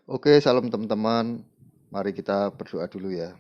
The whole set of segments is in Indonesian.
Oke, salam teman-teman. Mari kita berdoa dulu ya.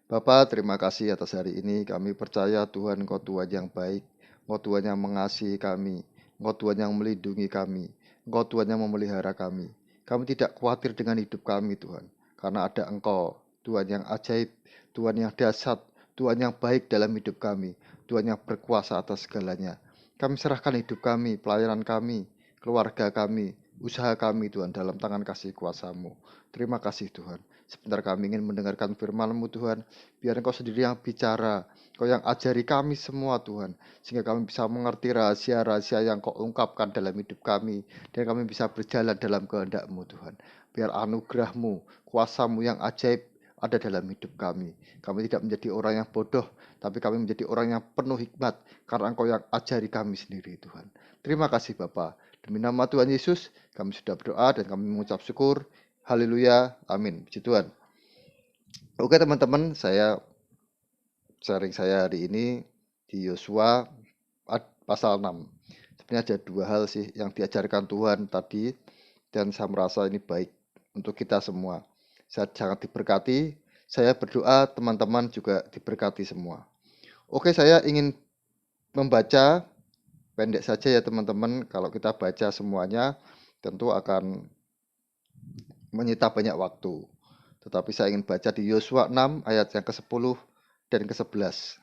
Bapa, terima kasih atas hari ini. Kami percaya Tuhan, Engkau Tuhan yang baik. Engkau Tuhan yang mengasihi kami. Engkau Tuhan yang melindungi kami. Engkau Tuhan yang memelihara kami. Kami tidak khawatir dengan hidup kami, Tuhan. Karena ada Engkau, Tuhan yang ajaib, Tuhan yang dahsyat, Tuhan yang baik dalam hidup kami. Tuhan yang berkuasa atas segalanya. Kami serahkan hidup kami, pelayanan kami, keluarga kami, usaha kami, Tuhan, dalam tangan kasih kuasa-Mu. Terima kasih, Tuhan. Sebentar kami ingin mendengarkan firman-Mu, Tuhan. Biar Engkau sendiri yang bicara, Engkau yang ajari kami semua, Tuhan, sehingga kami bisa mengerti rahasia-rahasia yang Kau ungkapkan dalam hidup kami, dan kami bisa berjalan dalam kehendak-Mu, Tuhan. Biar anugerah-Mu, kuasa-Mu yang ajaib ada dalam hidup kami. Kami tidak menjadi orang yang bodoh, tapi kami menjadi orang yang penuh hikmat, karena Engkau yang ajari kami sendiri, Tuhan. Terima kasih, Bapa. Demi nama Tuhan Yesus, kami sudah berdoa dan kami mengucap syukur. Haleluya, amin. Puji Tuhan. Oke teman-teman, sharing saya hari ini di Yosua pasal 6. Sebenarnya ada dua hal sih yang diajarkan Tuhan tadi, dan saya merasa ini baik untuk kita semua. Saya sangat diberkati, saya berdoa teman-teman juga diberkati semua. Oke, saya ingin membaca pendek saja ya teman-teman. Kalau kita baca semuanya tentu akan menyita banyak waktu. Tetapi saya ingin baca di Yosua 6 ayat yang ke-10 dan ke-11.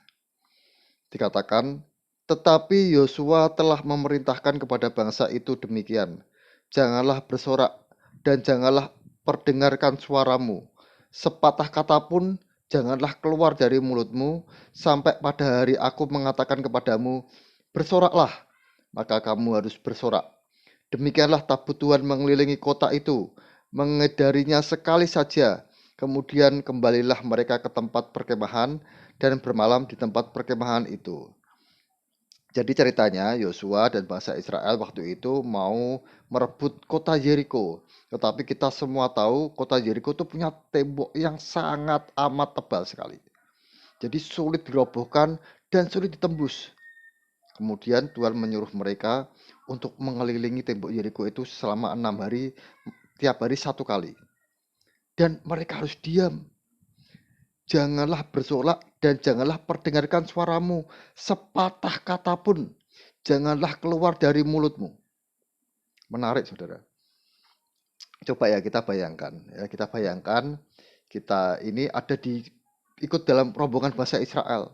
Dikatakan, tetapi Yosua telah memerintahkan kepada bangsa itu demikian. Janganlah bersorak dan janganlah perdengarkan suaramu. Sepatah kata pun janganlah keluar dari mulutmu sampai pada hari aku mengatakan kepadamu, bersoraklah, maka kamu harus bersorak. Demikianlah tabut Tuhan mengelilingi kota itu, mengedarinya sekali saja. Kemudian kembalilah mereka ke tempat perkemahan dan bermalam di tempat perkemahan itu. Jadi ceritanya Yosua dan bangsa Israel waktu itu mau merebut kota Yeriko. Tetapi kita semua tahu kota Yeriko itu punya tembok yang sangat amat tebal sekali. Jadi sulit dirobohkan dan sulit ditembus. Kemudian Tuhan menyuruh mereka untuk mengelilingi tembok Yeriko itu selama 6 hari, tiap hari satu kali. Dan mereka harus diam. Janganlah bersorak dan janganlah perdengarkan suaramu. Sepatah kata pun janganlah keluar dari mulutmu. Menarik saudara. Coba ya kita bayangkan. Kita ini ada ikut dalam rombongan bangsa Israel.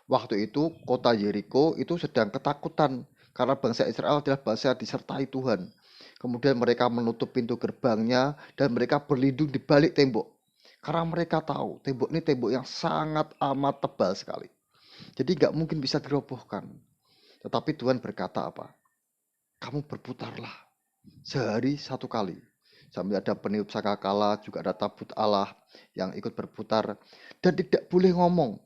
Waktu itu kota Yeriko itu sedang ketakutan karena bangsa Israel adalah bangsa yang disertai Tuhan. Kemudian mereka menutup pintu gerbangnya dan mereka berlindung di balik tembok. Karena mereka tahu tembok ini tembok yang sangat amat tebal sekali. Jadi nggak mungkin bisa dirobohkan. Tetapi Tuhan berkata apa? Kamu berputarlah sehari satu kali. Sambil ada peniup sangkakala, juga ada tabut Allah yang ikut berputar. Dan tidak boleh ngomong.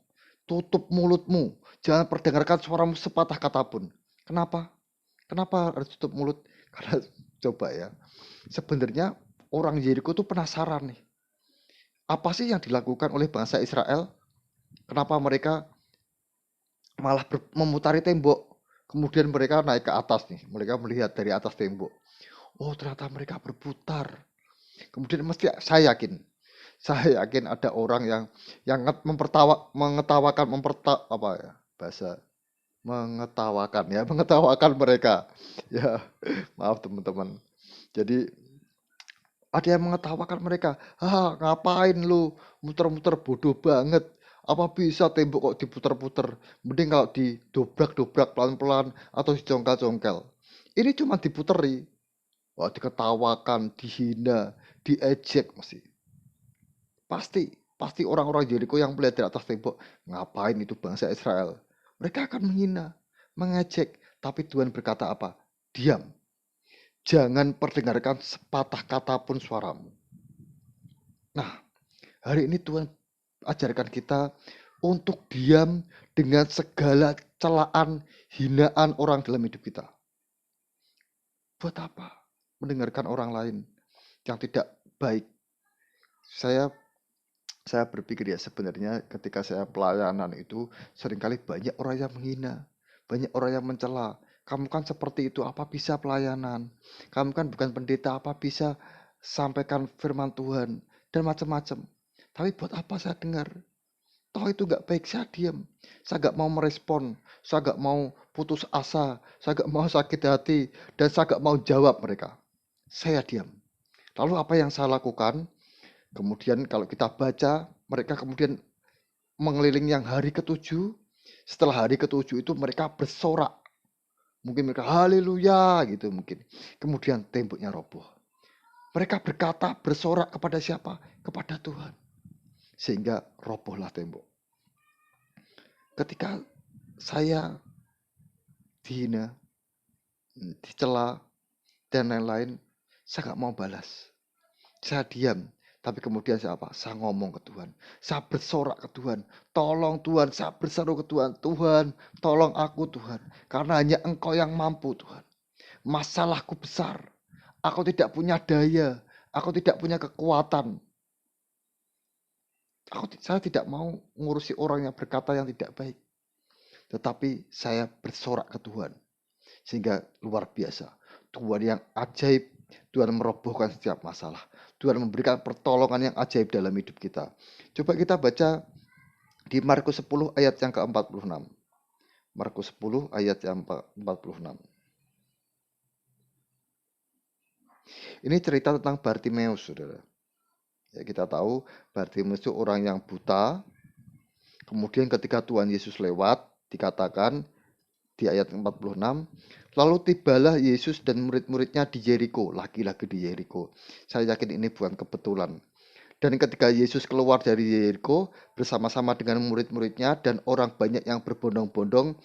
Tutup mulutmu. Jangan perdengarkan suaramu sepatah kata pun. Kenapa? Kenapa harus tutup mulut? Karena coba ya. Sebenarnya orang Yeriko itu penasaran nih. Apa sih yang dilakukan oleh bangsa Israel? Kenapa mereka malah memutari tembok? Kemudian mereka naik ke atas nih. Mereka melihat dari atas tembok. Oh, ternyata mereka berputar. Kemudian mesti saya yakin ada orang yang mengetawakan apa ya bahasa mengetawakan mereka. Ya, maaf teman-teman. Jadi ada yang mengetawakan mereka. Ngapain lu muter-muter, bodoh banget. Apa bisa tembok kok diputer-puter? Mending kalau didobrak-dobrak pelan-pelan atau dicongkel-congkel. Ini cuma diputeri. Wah, diketawakan, dihina, diejek mesti. Pasti, pasti orang-orang Jericho yang melihat di atas tembok, ngapain itu bangsa Israel? Mereka akan menghina, mengejek. Tapi Tuhan berkata apa? Diam. Jangan perdengarkan sepatah kata pun suaramu. Nah, hari ini Tuhan ajarkan kita untuk diam dengan segala celaan, hinaan orang dalam hidup kita. Buat apa? Mendengarkan orang lain yang tidak baik. Saya berpikir ya sebenarnya ketika saya pelayanan itu seringkali banyak orang yang menghina, banyak orang yang mencela. Kamu kan seperti itu, apa bisa pelayanan? Kamu kan bukan pendeta, apa bisa sampaikan firman Tuhan, dan macam-macam. Tapi buat apa saya dengar? Toh itu gak baik, saya diam. Saya gak mau merespon, saya gak mau putus asa, saya gak mau sakit hati, dan saya gak mau jawab mereka. Saya diam. Lalu apa yang saya lakukan? Kemudian kalau kita baca, mereka kemudian mengelilingi yang hari ketujuh. Setelah hari ketujuh itu mereka bersorak. Mungkin mereka haleluya gitu mungkin. Kemudian temboknya roboh. Mereka berkata, bersorak kepada siapa? Kepada Tuhan. Sehingga robohlah tembok. Ketika saya dihina, dicela, dan lain-lain, saya gak mau balas. Saya diam. Tapi kemudian saya apa? Saya ngomong ke Tuhan. Saya bersorak ke Tuhan. Tolong Tuhan. Saya berseru ke Tuhan. Tuhan, tolong aku Tuhan. Karena hanya Engkau yang mampu Tuhan. Masalahku besar. Aku tidak punya daya. Aku tidak punya kekuatan. Saya tidak mau ngurusi orang yang berkata yang tidak baik. Tetapi saya bersorak ke Tuhan. Sehingga luar biasa. Tuhan yang ajaib. Tuhan merobohkan setiap masalah. Tuhan memberikan pertolongan yang ajaib dalam hidup kita. Coba kita baca di Markus 10 ayat yang ke-46. Markus 10 ayat yang ke-46. Ini cerita tentang Bartimeus, saudara. Ya, kita tahu Bartimeus itu orang yang buta. Kemudian ketika Tuhan Yesus lewat, dikatakan di ayat 46, lalu tibalah Yesus dan murid-muridnya di Yeriko, lagi-lagi di Yeriko. Saya yakin ini bukan kebetulan. Dan ketika Yesus keluar dari Yeriko bersama-sama dengan murid-muridnya dan orang banyak yang berbondong-bondong,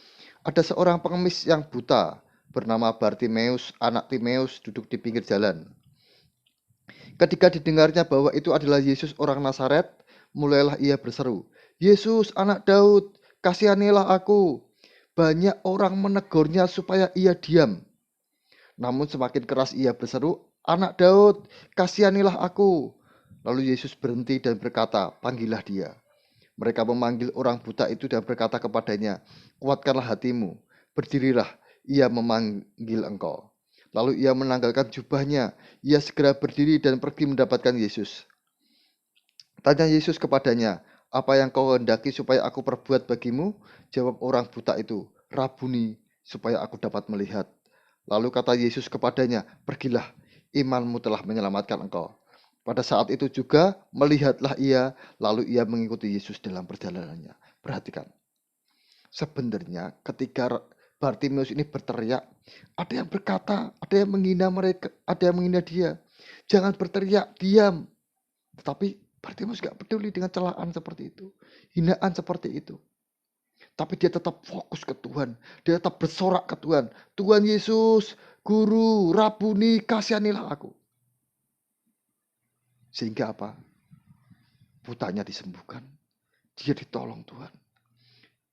ada seorang pengemis yang buta bernama Bartimeus, anak Timeus, duduk di pinggir jalan. Ketika didengarnya bahwa itu adalah Yesus orang Nazaret, mulailah ia berseru, "Yesus, anak Daud, kasihanilah aku." Banyak orang menegurnya supaya ia diam. Namun semakin keras ia berseru, "Anak Daud, kasihanilah aku." Lalu Yesus berhenti dan berkata, "Panggillah dia." Mereka memanggil orang buta itu dan berkata kepadanya, "Kuatkanlah hatimu, berdirilah, ia memanggil engkau." Lalu ia menanggalkan jubahnya, ia segera berdiri dan pergi mendapatkan Yesus. Tanya Yesus kepadanya, "Apa yang kau hendaki supaya aku perbuat bagimu?" Jawab orang buta itu, "Rabuni, supaya aku dapat melihat." Lalu kata Yesus kepadanya, "Pergilah, imanmu telah menyelamatkan engkau." Pada saat itu juga melihatlah ia, lalu ia mengikuti Yesus dalam perjalanannya. Perhatikan, sebenarnya ketika Bartimeus ini berteriak, ada yang berkata, ada yang menghina mereka, ada yang menghina dia. Jangan berteriak, diam. Tetapi Bartimeus gak peduli dengan celaan seperti itu, hinaan seperti itu. Tapi dia tetap fokus ke Tuhan. Dia tetap bersorak ke Tuhan. "Tuhan Yesus, Guru, Rabuni, kasihanilah aku." Sehingga apa? Butanya disembuhkan. Dia ditolong Tuhan.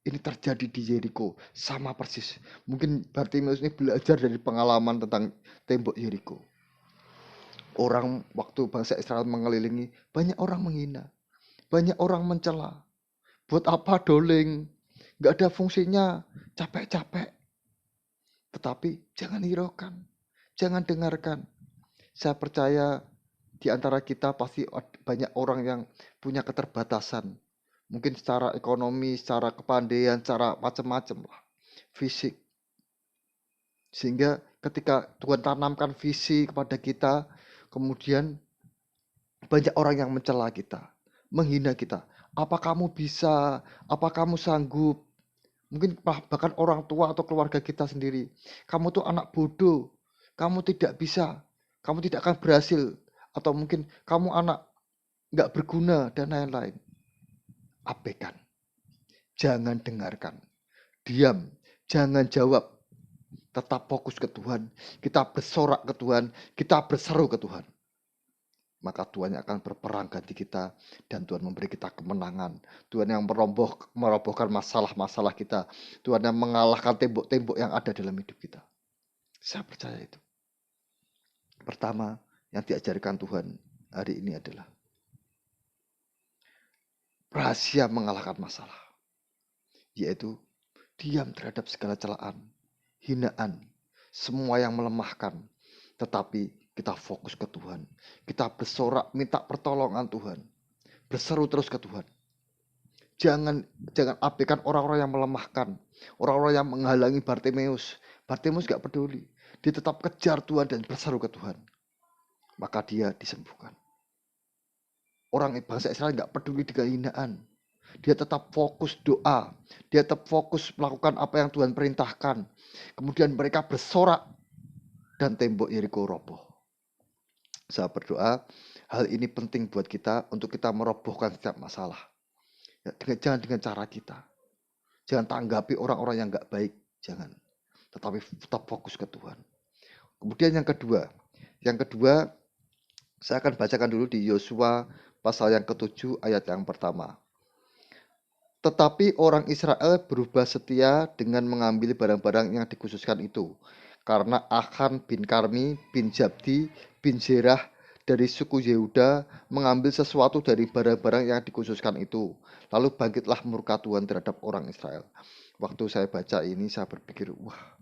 Ini terjadi di Yeriko. Sama persis. Mungkin Bartimeus ini belajar dari pengalaman tentang tembok Yeriko. Orang waktu bangsa Israel mengelilingi, banyak orang menghina. Banyak orang mencela. Buat apa doling? Gak ada fungsinya. Capek-capek. Tetapi jangan hiraukan. Jangan dengarkan. Saya percaya di antara kita pasti banyak orang yang punya keterbatasan. Mungkin secara ekonomi, secara kepandaian, secara macam-macam lah. Fisik. Sehingga ketika Tuhan tanamkan visi kepada kita, kemudian banyak orang yang mencela kita, menghina kita. Apa kamu bisa? Apa kamu sanggup? Mungkin bahkan orang tua atau keluarga kita sendiri. Kamu tuh anak bodoh. Kamu tidak bisa. Kamu tidak akan berhasil. Atau mungkin kamu anak nggak berguna dan lain-lain. Abaikan. Jangan dengarkan. Diam. Jangan jawab. Tetap fokus ke Tuhan. Kita bersorak ke Tuhan. Kita berseru ke Tuhan. Maka Tuhan yang akan berperang ganti kita dan Tuhan memberi kita kemenangan. Tuhan yang merobohkan masalah-masalah kita. Tuhan yang mengalahkan tembok-tembok yang ada dalam hidup kita. Saya percaya itu. Pertama yang diajarkan Tuhan hari ini adalah rahasia mengalahkan masalah. Yaitu diam terhadap segala celaan, hinaan, semua yang melemahkan. Tetapi kita fokus ke Tuhan. Kita bersorak minta pertolongan Tuhan. Berseru terus ke Tuhan. Jangan abaikan orang-orang yang melemahkan, orang-orang yang menghalangi Bartimeus. Bartimeus gak peduli. Dia tetap kejar Tuhan dan berseru ke Tuhan. Maka dia disembuhkan. Orang bangsa Israel gak peduli dengan hinaan. Dia tetap fokus doa. Dia tetap fokus melakukan apa yang Tuhan perintahkan. Kemudian mereka bersorak dan tembok Yeriko roboh. Saya berdoa, hal ini penting buat kita untuk kita merobohkan setiap masalah. Ya, jangan dengan cara kita. Jangan tanggapi orang-orang yang gak baik. Jangan. Tetapi tetap fokus ke Tuhan. Kemudian yang kedua, saya akan bacakan dulu di Yosua pasal yang ke-7 ayat yang pertama. Tetapi orang Israel berubah setia dengan mengambil barang-barang yang dikhususkan itu. Karena Achan bin Karmi bin Zabdi bin Zerah dari suku Yehuda mengambil sesuatu dari barang-barang yang dikhususkan itu. Lalu bangkitlah murka Tuhan terhadap orang Israel. Waktu saya baca ini saya berpikir, wah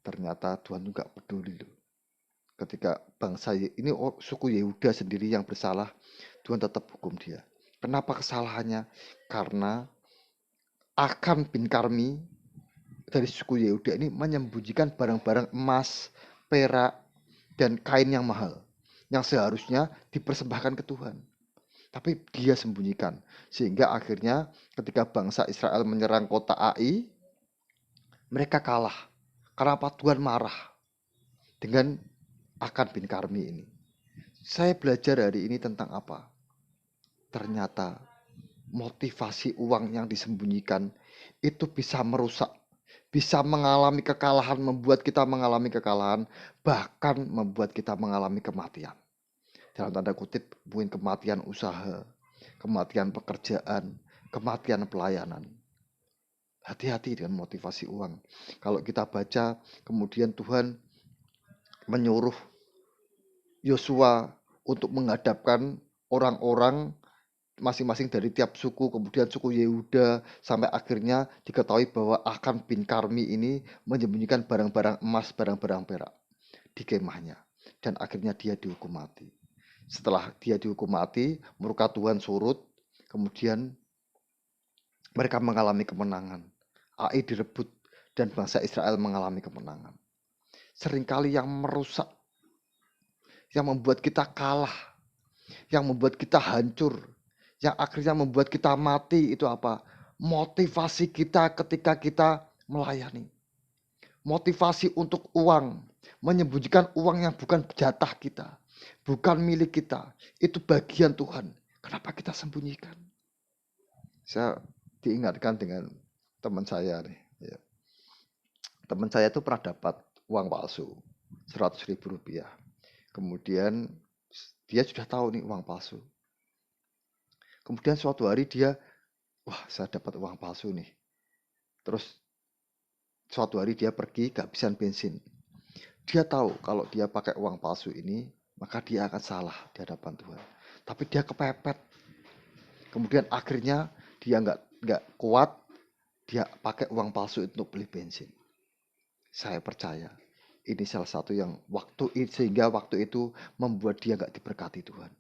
ternyata Tuhan juga peduli loh. Ketika bangsa ini suku Yehuda sendiri yang bersalah, Tuhan tetap hukum dia. Kenapa kesalahannya? Karena Achan bin Karmi dari suku Yehuda ini menyembunyikan barang-barang emas, perak, dan kain yang mahal yang seharusnya dipersembahkan ke Tuhan. Tapi dia sembunyikan. Sehingga akhirnya ketika bangsa Israel menyerang kota Ai, mereka kalah. Karena apa? Tuhan marah dengan Achan bin Karmi ini. Saya belajar hari ini tentang apa? Ternyata motivasi uang yang disembunyikan itu bisa merusak, bisa mengalami kekalahan, membuat kita mengalami kekalahan, bahkan membuat kita mengalami kematian. Dalam tanda kutip, mungkin kematian usaha, kematian pekerjaan, kematian pelayanan. Hati-hati dengan motivasi uang. Kalau kita baca, kemudian Tuhan menyuruh Yosua untuk menghadapkan orang-orang masing-masing dari tiap suku, kemudian suku Yehuda, sampai akhirnya diketahui bahwa Achan bin Karmi ini menyembunyikan barang-barang emas, barang-barang perak di kemahnya. Dan akhirnya dia dihukum mati. Setelah dia dihukum mati, murka Tuhan surut, kemudian mereka mengalami kemenangan. Ai direbut dan bangsa Israel mengalami kemenangan. Seringkali yang merusak, yang membuat kita kalah, yang membuat kita hancur, yang akhirnya membuat kita mati itu apa? Motivasi kita ketika kita melayani. Motivasi untuk uang, menyembunyikan uang yang bukan jatah kita, bukan milik kita. Itu bagian Tuhan. Kenapa kita sembunyikan? Saya diingatkan dengan teman saya nih. Ya. Teman saya itu pernah dapat uang palsu 100.000 rupiah. Kemudian dia sudah tahu nih uang palsu. Kemudian suatu hari dia, wah saya dapat uang palsu nih. Terus suatu hari dia pergi kehabisan bensin. Dia tahu kalau dia pakai uang palsu ini, maka dia akan salah di hadapan Tuhan. Tapi dia kepepet. Kemudian akhirnya dia nggak kuat, dia pakai uang palsu untuk beli bensin. Saya percaya ini salah satu yang sehingga waktu itu membuat dia nggak diberkati Tuhan,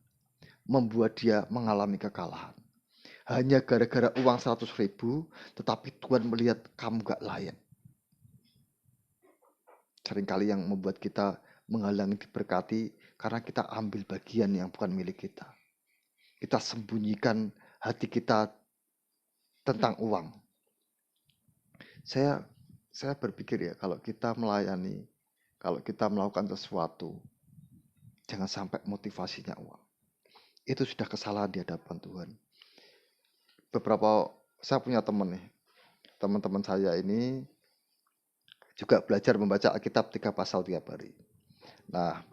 membuat dia mengalami kekalahan. Hanya gara-gara uang 100.000, tetapi Tuhan melihat kamu gak layak. Seringkali yang membuat kita menghalangi diberkati karena kita ambil bagian yang bukan milik kita. Kita sembunyikan hati kita tentang uang. Saya berpikir ya, kalau kita melayani, kalau kita melakukan sesuatu, jangan sampai motivasinya uang. Itu sudah kesalahan di hadapan Tuhan. Saya punya teman nih, teman-teman saya ini juga belajar membaca Alkitab 3 pasal tiap hari. Nah,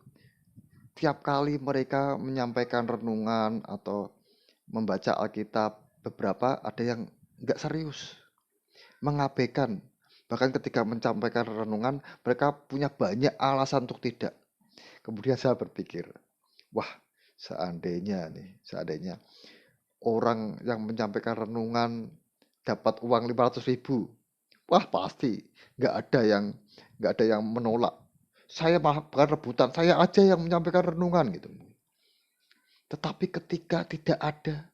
tiap kali mereka menyampaikan renungan atau membaca Alkitab, beberapa ada yang nggak serius, mengabaikan. Bahkan ketika menyampaikan renungan, mereka punya banyak alasan untuk tidak. Kemudian saya berpikir, wah seandainya orang yang menyampaikan renungan dapat uang 500.000, wah pasti nggak ada yang menolak. saya malah bukan rebutan, saya aja yang menyampaikan renungan gitu. Tetapi ketika tidak ada,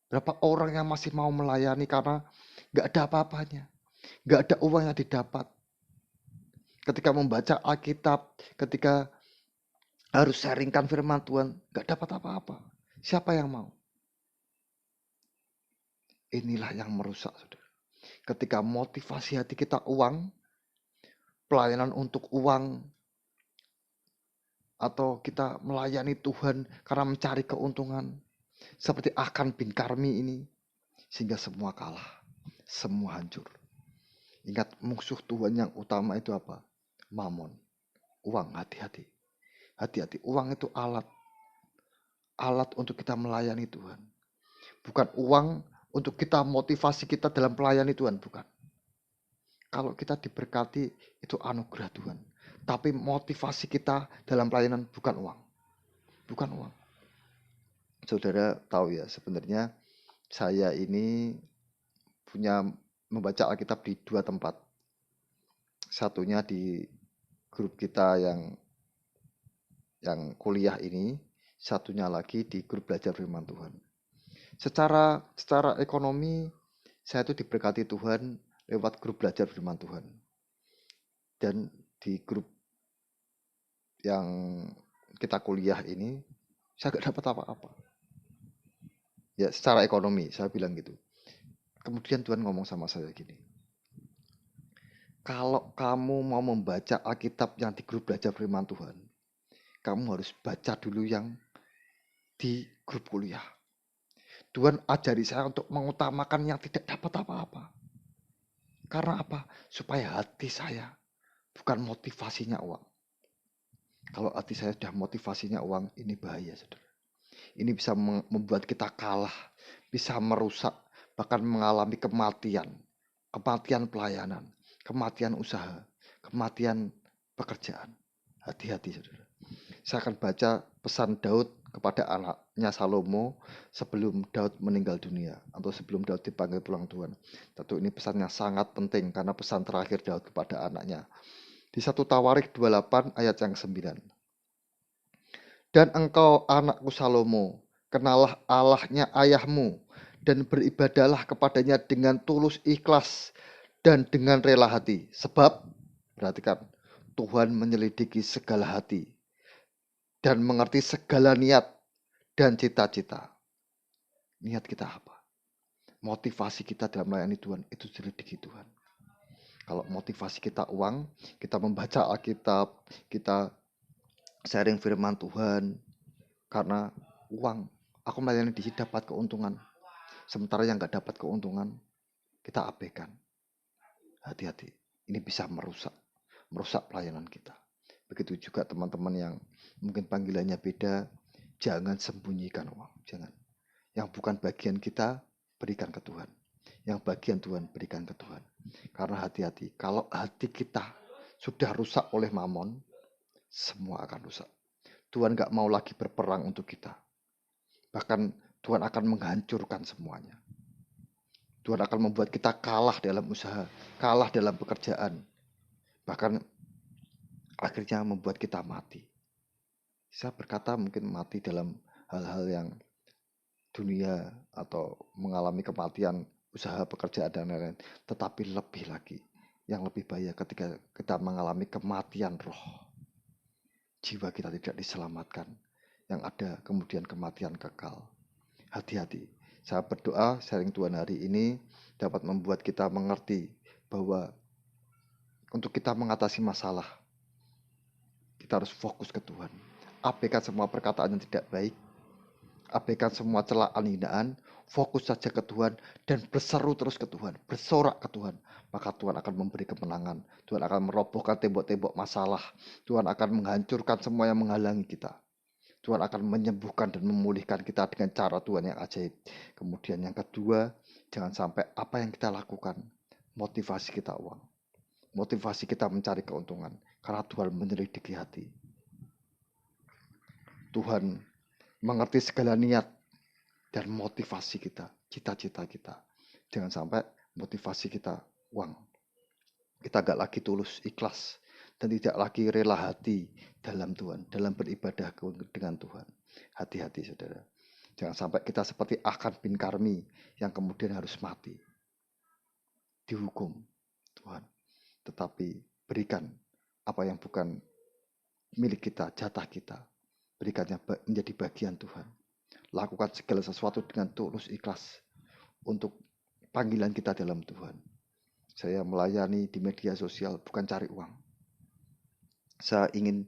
berapa orang yang masih mau melayani karena nggak ada apa-apanya, nggak ada uang yang didapat. Ketika membaca Alkitab, ketika harus sharingkan firman Tuhan, nggak dapat apa-apa. Siapa yang mau? Inilah yang merusak, saudara. Ketika motivasi hati kita uang, pelayanan untuk uang, atau kita melayani Tuhan karena mencari keuntungan, seperti Akan bin Karmi ini, sehingga semua kalah, semua hancur. Ingat, musuh Tuhan yang utama itu apa? Mamon, uang. Hati-hati, hati-hati. Uang itu alat untuk kita melayani Tuhan, bukan uang untuk kita motivasi kita dalam melayani Tuhan, bukan. Kalau kita diberkati itu anugerah Tuhan, tapi motivasi kita dalam pelayanan bukan uang, bukan uang. Saudara tahu ya, sebenarnya saya ini punya membaca Alkitab di 2 tempat. Satunya di grup kita yang kuliah ini, satunya lagi di grup belajar firman Tuhan. Secara ekonomi saya itu diberkati Tuhan lewat grup belajar firman Tuhan. Dan di grup yang kita kuliah ini saya gak dapat apa-apa. Ya, secara ekonomi saya bilang gitu. Kemudian Tuhan ngomong sama saya gini, kalau kamu mau membaca Alkitab yang di grup belajar firman Tuhan, kamu harus baca dulu yang di grup kuliah. Tuhan ajari saya untuk mengutamakan yang tidak dapat apa-apa. Karena apa? Supaya hati saya bukan motivasinya uang. Kalau hati saya sudah motivasinya uang, ini bahaya, saudara. Ini bisa membuat kita kalah, bisa merusak, bahkan mengalami kematian. Kematian pelayanan, kematian usaha, kematian pekerjaan. Hati-hati, saudara. Saya akan baca pesan Daud kepada anaknya Salomo sebelum Daud meninggal dunia, atau sebelum Daud dipanggil pulang Tuhan. Tentu ini pesannya sangat penting karena pesan terakhir Daud kepada anaknya. Di 1 Tawarik 28 ayat yang 9. Dan engkau anakku Salomo, kenalah Allahnya ayahmu, dan beribadahlah kepadanya dengan tulus ikhlas dan dengan rela hati. Sebab, perhatikan, Tuhan menyelidiki segala hati dan mengerti segala niat dan cita-cita. Niat kita apa? Motivasi kita dalam melayani Tuhan itu diselidiki Tuhan. Kalau motivasi kita uang, kita membaca Alkitab, kita sharing firman Tuhan karena uang. Aku melayani di sini dapat keuntungan. Sementara yang gak dapat keuntungan, kita abaikan. Hati-hati, ini bisa merusak pelayanan kita. Begitu juga teman-teman yang mungkin panggilannya beda, jangan sembunyikan uang, jangan. Yang bukan bagian kita, berikan ke Tuhan. Yang bagian Tuhan, berikan ke Tuhan. Karena hati-hati, kalau hati kita sudah rusak oleh mamon, semua akan rusak. Tuhan gak mau lagi berperang untuk kita. Bahkan Tuhan akan menghancurkan semuanya. Tuhan akan membuat kita kalah dalam usaha, kalah dalam pekerjaan. Bahkan akhirnya membuat kita mati. Saya berkata mungkin mati dalam hal-hal yang dunia atau mengalami kematian usaha, pekerjaan, dan lain-lain. Tetapi lebih lagi, yang lebih bahaya ketika kita mengalami kematian roh. Jiwa kita tidak diselamatkan. Yang ada kemudian kematian kekal. Hati-hati. Saya berdoa sharing Tuhan hari ini dapat membuat kita mengerti bahwa untuk kita mengatasi masalah, kita harus fokus ke Tuhan. Abaikan semua perkataan yang tidak baik. Abaikan semua celaan hinaan. Fokus saja ke Tuhan dan berseru terus ke Tuhan. Bersorak ke Tuhan. Maka Tuhan akan memberi kemenangan. Tuhan akan merobohkan tembok-tembok masalah. Tuhan akan menghancurkan semua yang menghalangi kita. Tuhan akan menyembuhkan dan memulihkan kita dengan cara Tuhan yang ajaib. Kemudian yang kedua, jangan sampai apa yang kita lakukan, motivasi kita uang. Motivasi kita mencari keuntungan. Karena Tuhan menyelidiki hati. Tuhan mengerti segala niat dan motivasi kita, cita-cita kita. Jangan sampai motivasi kita uang. Kita gak lagi tulus, ikhlas dan tidak lagi rela hati dalam Tuhan, dalam beribadah dengan Tuhan. Hati-hati saudara. Jangan sampai kita seperti Akan bin Karmi yang kemudian harus mati. Dihukum Tuhan. Tetapi berikan apa yang bukan milik kita, jatah kita. Berikannya menjadi bagian Tuhan. Lakukan segala sesuatu dengan tulus ikhlas untuk panggilan kita dalam Tuhan. Saya melayani di media sosial bukan cari uang. Saya ingin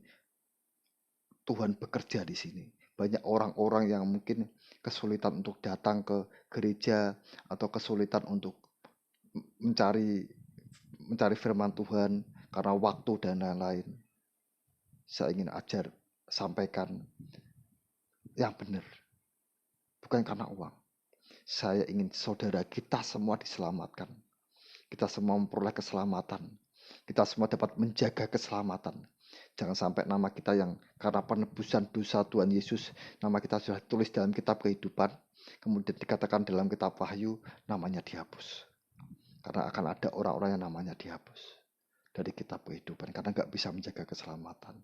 Tuhan bekerja di sini. Banyak orang-orang yang mungkin kesulitan untuk datang ke gereja atau kesulitan untuk mencari firman Tuhan karena waktu dan lain-lain. Saya ingin sampaikan yang benar. Bukan karena uang. Saya ingin saudara kita semua diselamatkan. Kita semua memperoleh keselamatan. Kita semua dapat menjaga keselamatan. Jangan sampai nama kita yang karena penebusan dosa Tuhan Yesus, nama kita sudah tulis dalam kitab kehidupan, kemudian dikatakan dalam kitab Wahyu, namanya dihapus. Karena akan ada orang-orang yang namanya dihapus dari kitab kehidupan, karena nggak bisa menjaga keselamatan.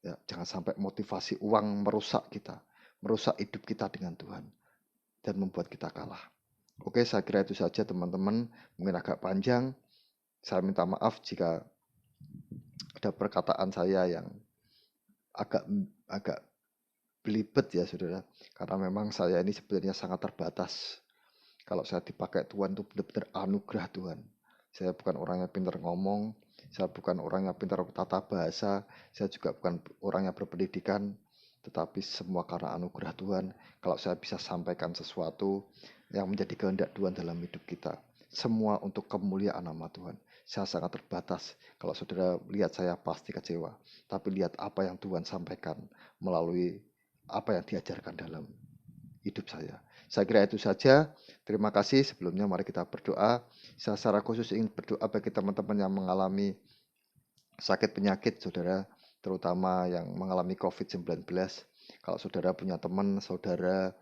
Ya, jangan sampai motivasi uang merusak kita, merusak hidup kita dengan Tuhan, dan membuat kita kalah. Oke, saya kira itu saja teman-teman, mungkin agak panjang. Saya minta maaf jika ada perkataan saya yang agak belibet ya saudara, karena memang saya ini sebenarnya sangat terbatas. Kalau saya dipakai Tuhan itu benar-benar anugerah Tuhan. Saya bukan orang yang pintar ngomong, saya bukan orang yang pintar tata bahasa, saya juga bukan orang yang berpendidikan, tetapi semua karena anugerah Tuhan. Kalau saya bisa sampaikan sesuatu yang menjadi kehendak Tuhan dalam hidup kita, semua untuk kemuliaan nama Tuhan. Saya sangat terbatas. Kalau saudara lihat saya pasti kecewa. Tapi lihat apa yang Tuhan sampaikan melalui apa yang diajarkan dalam hidup saya. Saya kira itu saja. Terima kasih. Sebelumnya mari kita berdoa. Saya secara khusus ingin berdoa bagi teman-teman yang mengalami sakit penyakit, saudara, terutama yang mengalami COVID-19. Kalau saudara punya teman, saudara,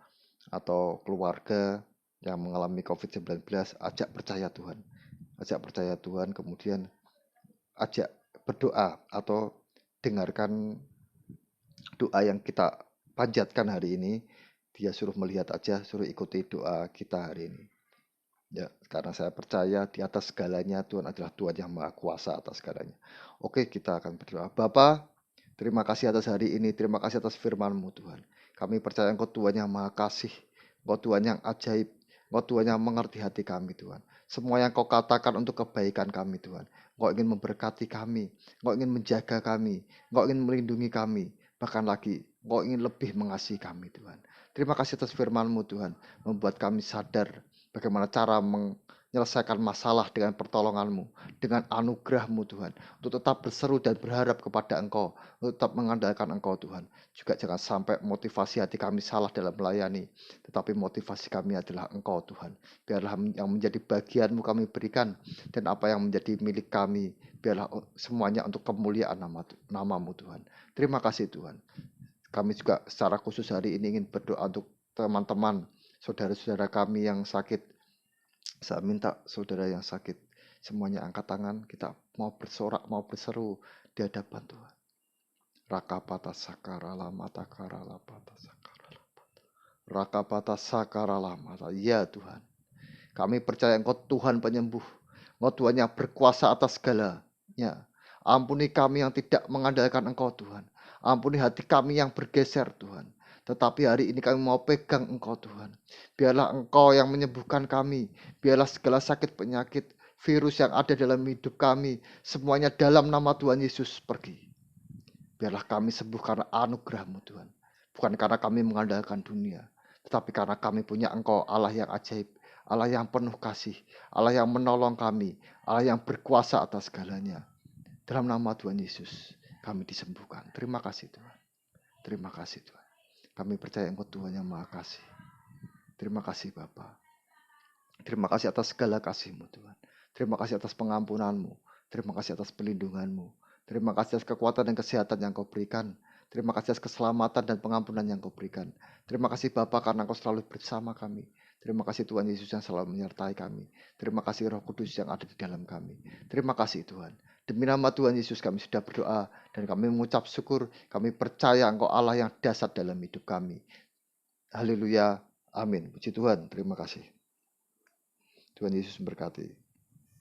atau keluarga yang mengalami COVID-19, ajak percaya Tuhan. Ajak percaya Tuhan, kemudian ajak berdoa atau dengarkan doa yang kita panjatkan hari ini. Dia suruh melihat aja, suruh ikuti doa kita hari ini. Ya, karena saya percaya di atas segalanya Tuhan adalah Tuhan yang Maha Kuasa atas segalanya. Oke, kita akan berdoa. Bapa, terima kasih atas hari ini, terima kasih atas firman-Mu Tuhan. Kami percaya Engkau Tuhan yang Maha Kasih, Engkau Tuhan yang ajaib, Engkau Tuhan yang mengerti hati kami Tuhan. Semua yang Kau katakan untuk kebaikan kami Tuhan. Engkau ingin memberkati kami, Engkau ingin menjaga kami, Engkau ingin melindungi kami. Bahkan lagi, Engkau ingin lebih mengasihi kami Tuhan. Terima kasih atas firman-Mu Tuhan, membuat kami sadar bagaimana cara menyelesaikan masalah dengan pertolongan-Mu, dengan anugerah-Mu Tuhan. Untuk tetap berseru dan berharap kepada Engkau, untuk tetap mengandalkan Engkau Tuhan. Juga jangan sampai motivasi hati kami salah dalam melayani, tetapi motivasi kami adalah Engkau Tuhan. Biarlah yang menjadi bagian-Mu kami berikan, dan apa yang menjadi milik kami, biarlah semuanya untuk kemuliaan nama-Mu Tuhan. Terima kasih Tuhan. Kami juga secara khusus hari ini ingin berdoa untuk teman-teman, saudara-saudara kami yang sakit. Saya minta saudara yang sakit, semuanya angkat tangan, kita mau bersorak, mau berseru di hadapan Tuhan. Rakapata sakarala mata karala pata sakarala pata. Rakapata sakarala mata. Ya Tuhan, kami percaya Engkau Tuhan penyembuh, Engkau Tuhan yang berkuasa atas segalanya. Ampuni kami yang tidak mengandalkan Engkau Tuhan. Ampuni hati kami yang bergeser Tuhan. Tetapi hari ini kami mau pegang Engkau Tuhan. Biarlah Engkau yang menyembuhkan kami. Biarlah segala sakit penyakit, virus yang ada dalam hidup kami, semuanya dalam nama Tuhan Yesus pergi. Biarlah kami sembuh karena anugerah-Mu Tuhan. Bukan karena kami mengandalkan dunia. Tetapi karena kami punya Engkau Allah yang ajaib. Allah yang penuh kasih. Allah yang menolong kami. Allah yang berkuasa atas segalanya. Dalam nama Tuhan Yesus, kami disembuhkan. Terima kasih Tuhan. Terima kasih Tuhan. Kami percaya Engkau Tuhan yang Maha Kasih. Terima kasih Bapa. Terima kasih atas segala kasih-Mu Tuhan. Terima kasih atas pengampunan-Mu. Terima kasih atas pelindungan-Mu. Terima kasih atas kekuatan dan kesehatan yang Kau berikan. Terima kasih atas keselamatan dan pengampunan yang Kau berikan. Terima kasih Bapa karena Kau selalu bersama kami. Terima kasih Tuhan Yesus yang selalu menyertai kami. Terima kasih Roh Kudus yang ada di dalam kami. Terima kasih Tuhan. Demi nama Tuhan Yesus kami sudah berdoa dan kami mengucap syukur. Kami percaya Engkau Allah yang dahsyat dalam hidup kami. Haleluya. Amin. Puji Tuhan. Terima kasih. Tuhan Yesus memberkati.